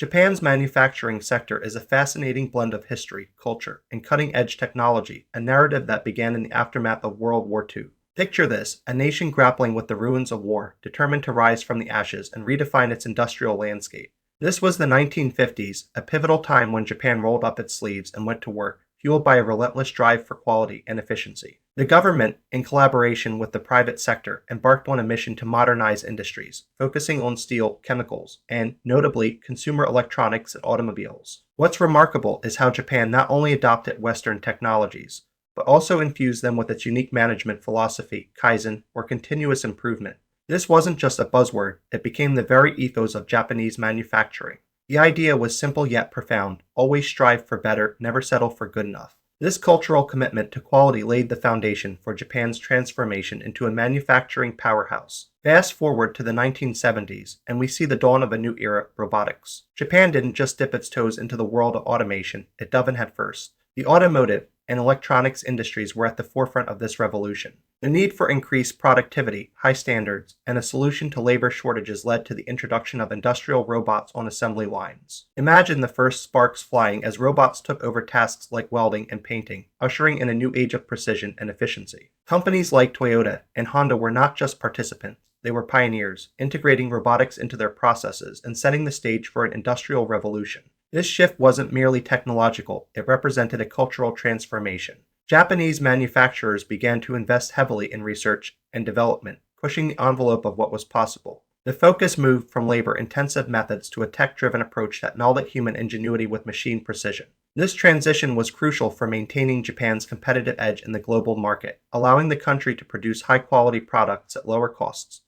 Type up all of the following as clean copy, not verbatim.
Japan's manufacturing sector is a fascinating blend of history, culture, and cutting-edge technology, a narrative that began in the aftermath of World War II. Picture this, a nation grappling with the ruins of war, determined to rise from the ashes and redefine its industrial landscape. This was the 1950s, a pivotal time when Japan rolled up its sleeves and went to work, fueled by a relentless drive for quality and efficiency. The government, in collaboration with the private sector, embarked on a mission to modernize industries, focusing on steel, chemicals, and, notably, consumer electronics and automobiles. What's remarkable is how Japan not only adopted Western technologies, but also infused them with its unique management philosophy, Kaizen, or continuous improvement. This wasn't just a buzzword, it became the very ethos of Japanese manufacturing. The idea was simple yet profound: always strive for better, never settle for good enough. This cultural commitment to quality laid the foundation for Japan's transformation into a manufacturing powerhouse. Fast forward to the 1970s, and we see the dawn of a new era, robotics. Japan didn't just dip its toes into the world of automation, it dove in headfirst. The automotive and electronics industries were at the forefront of this revolution. The need for increased productivity, high standards, and a solution to labor shortages led to the introduction of industrial robots on assembly lines. Imagine the first sparks flying as robots took over tasks like welding and painting, ushering in a new age of precision and efficiency. Companies like Toyota and Honda were not just participants, they were pioneers, integrating robotics into their processes and setting the stage for an industrial revolution. This shift wasn't merely technological, it represented a cultural transformation. Japanese manufacturers began to invest heavily in research and development, pushing the envelope of what was possible. The focus moved from labor-intensive methods to a tech-driven approach that melded human ingenuity with machine precision. This transition was crucial for maintaining Japan's competitive edge in the global market, allowing the country to produce high-quality products at lower costs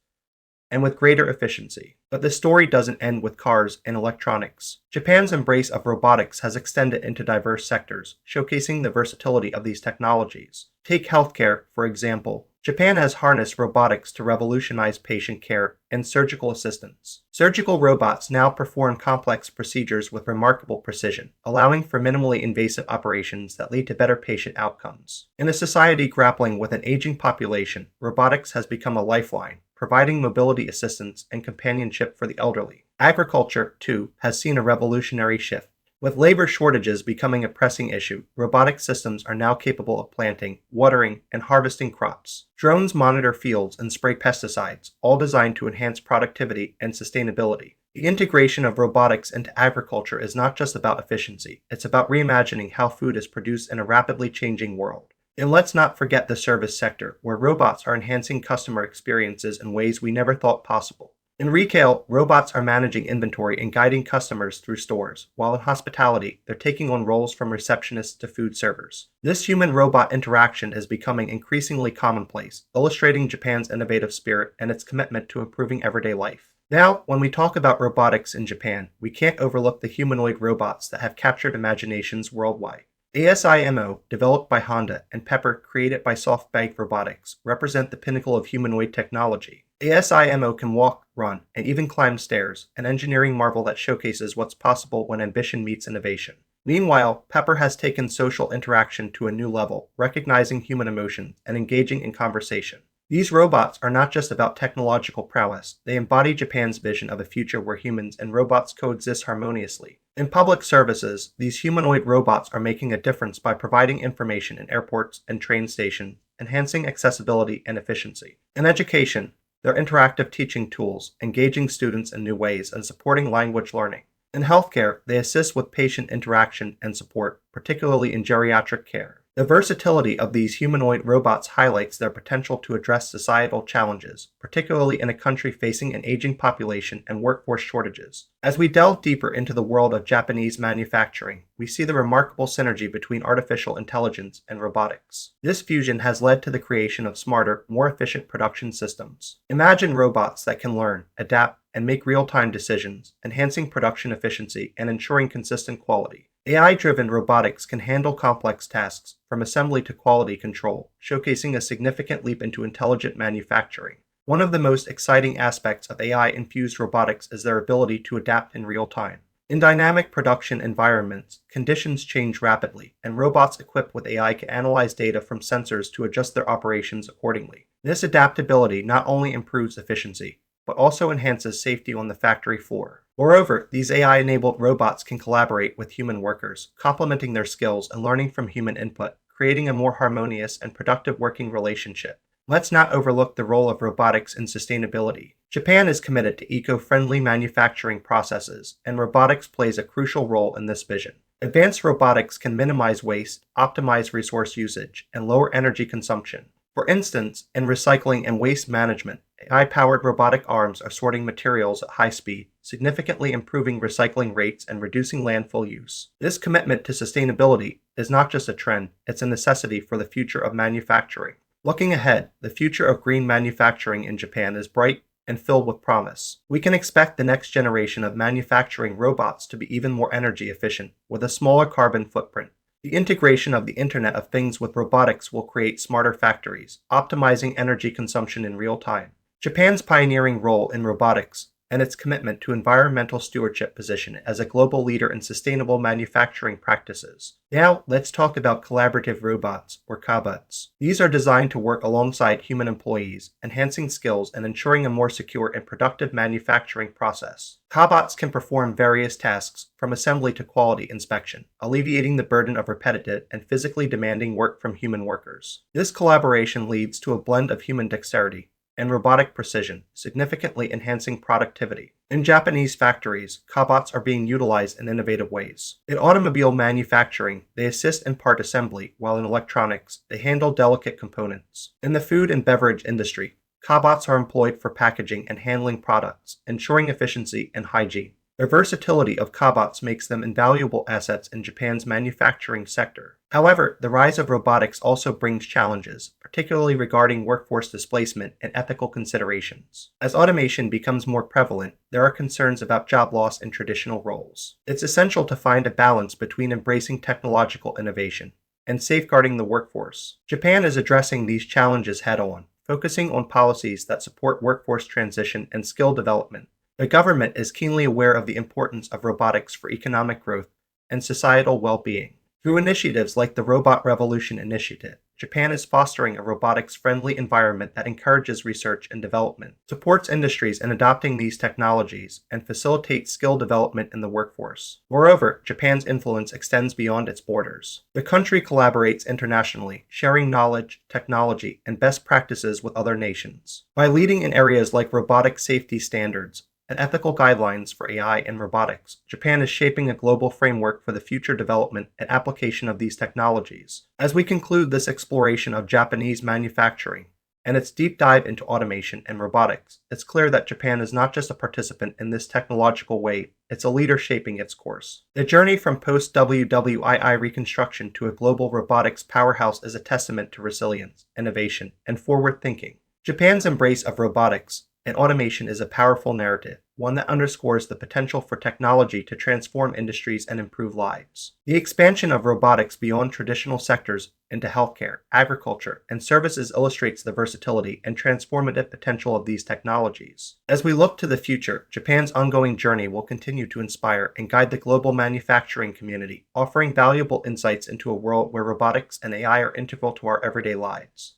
and with greater efficiency. But the story doesn't end with cars and electronics. Japan's embrace of robotics has extended into diverse sectors, showcasing the versatility of these technologies. Take healthcare, for example. Japan has harnessed robotics to revolutionize patient care and surgical assistance. Surgical robots now perform complex procedures with remarkable precision, allowing for minimally invasive operations that lead to better patient outcomes. In a society grappling with an aging population, robotics has become a lifeline, providing mobility assistance and companionship for the elderly. Agriculture, too, has seen a revolutionary shift. With labor shortages becoming a pressing issue, robotic systems are now capable of planting, watering, and harvesting crops. Drones monitor fields and spray pesticides, all designed to enhance productivity and sustainability. The integration of robotics into agriculture is not just about efficiency, it's about reimagining how food is produced in a rapidly changing world. And let's not forget the service sector, where robots are enhancing customer experiences in ways we never thought possible. In retail, robots are managing inventory and guiding customers through stores, while in hospitality, they're taking on roles from receptionists to food servers. This human-robot interaction is becoming increasingly commonplace, illustrating Japan's innovative spirit and its commitment to improving everyday life. Now, when we talk about robotics in Japan, we can't overlook the humanoid robots that have captured imaginations worldwide. ASIMO, developed by Honda, and Pepper, created by SoftBank Robotics, represent the pinnacle of humanoid technology. ASIMO can walk, run, and even climb stairs, an engineering marvel that showcases what's possible when ambition meets innovation. Meanwhile, Pepper has taken social interaction to a new level, recognizing human emotions and engaging in conversation. These robots are not just about technological prowess, they embody Japan's vision of a future where humans and robots coexist harmoniously. In public services, these humanoid robots are making a difference by providing information in airports and train stations, enhancing accessibility and efficiency. In education, they're interactive teaching tools, engaging students in new ways and supporting language learning. In healthcare, they assist with patient interaction and support, particularly in geriatric care. The versatility of these humanoid robots highlights their potential to address societal challenges, particularly in a country facing an aging population and workforce shortages. As we delve deeper into the world of Japanese manufacturing, we see the remarkable synergy between artificial intelligence and robotics. This fusion has led to the creation of smarter, more efficient production systems. Imagine robots that can learn, adapt, and make real-time decisions, enhancing production efficiency and ensuring consistent quality. AI-driven robotics can handle complex tasks, from assembly to quality control, showcasing a significant leap into intelligent manufacturing. One of the most exciting aspects of AI-infused robotics is their ability to adapt in real time. In dynamic production environments, conditions change rapidly, and robots equipped with AI can analyze data from sensors to adjust their operations accordingly. This adaptability not only improves efficiency, but also enhances safety on the factory floor. Moreover, these AI-enabled robots can collaborate with human workers, complementing their skills and learning from human input, creating a more harmonious and productive working relationship. Let's not overlook the role of robotics in sustainability. Japan is committed to eco-friendly manufacturing processes, and robotics plays a crucial role in this vision. Advanced robotics can minimize waste, optimize resource usage, and lower energy consumption. For instance, in recycling and waste management, AI-powered robotic arms are sorting materials at high speed, significantly improving recycling rates and reducing landfill use. This commitment to sustainability is not just a trend, it's a necessity for the future of manufacturing. Looking ahead, the future of green manufacturing in Japan is bright and filled with promise. We can expect the next generation of manufacturing robots to be even more energy efficient, with a smaller carbon footprint. The integration of the Internet of Things with robotics will create smarter factories, optimizing energy consumption in real time. Japan's pioneering role in robotics and its commitment to environmental stewardship position it as a global leader in sustainable manufacturing practices. Now, let's talk about collaborative robots, or cobots. These are designed to work alongside human employees, enhancing skills and ensuring a more secure and productive manufacturing process. Cobots can perform various tasks, from assembly to quality inspection, alleviating the burden of repetitive and physically demanding work from human workers. This collaboration leads to a blend of human dexterity and robotic precision, significantly enhancing productivity. In Japanese factories, cobots are being utilized in innovative ways. In automobile manufacturing, they assist in part assembly, while in electronics, they handle delicate components. In the food and beverage industry, cobots are employed for packaging and handling products, ensuring efficiency and hygiene. The versatility of cobots makes them invaluable assets in Japan's manufacturing sector. However, the rise of robotics also brings challenges, particularly regarding workforce displacement and ethical considerations. As automation becomes more prevalent, there are concerns about job loss in traditional roles. It's essential to find a balance between embracing technological innovation and safeguarding the workforce. Japan is addressing these challenges head-on, focusing on policies that support workforce transition and skill development. The government is keenly aware of the importance of robotics for economic growth and societal well-being. Through initiatives like the Robot Revolution Initiative, Japan is fostering a robotics-friendly environment that encourages research and development, supports industries in adopting these technologies, and facilitates skill development in the workforce. Moreover, Japan's influence extends beyond its borders. The country collaborates internationally, sharing knowledge, technology, and best practices with other nations. By leading in areas like robotic safety standards, and ethical guidelines for AI and robotics, Japan is shaping a global framework for the future development and application of these technologies. As we conclude this exploration of Japanese manufacturing and its deep dive into automation and robotics, it's clear that Japan is not just a participant in this technological wave, it's a leader shaping its course. The journey from post-WWII reconstruction to a global robotics powerhouse is a testament to resilience, innovation, and forward thinking. Japan's embrace of robotics and automation is a powerful narrative, one that underscores the potential for technology to transform industries and improve lives. The expansion of robotics beyond traditional sectors into healthcare, agriculture, and services illustrates the versatility and transformative potential of these technologies. As we look to the future, Japan's ongoing journey will continue to inspire and guide the global manufacturing community, offering valuable insights into a world where robotics and AI are integral to our everyday lives.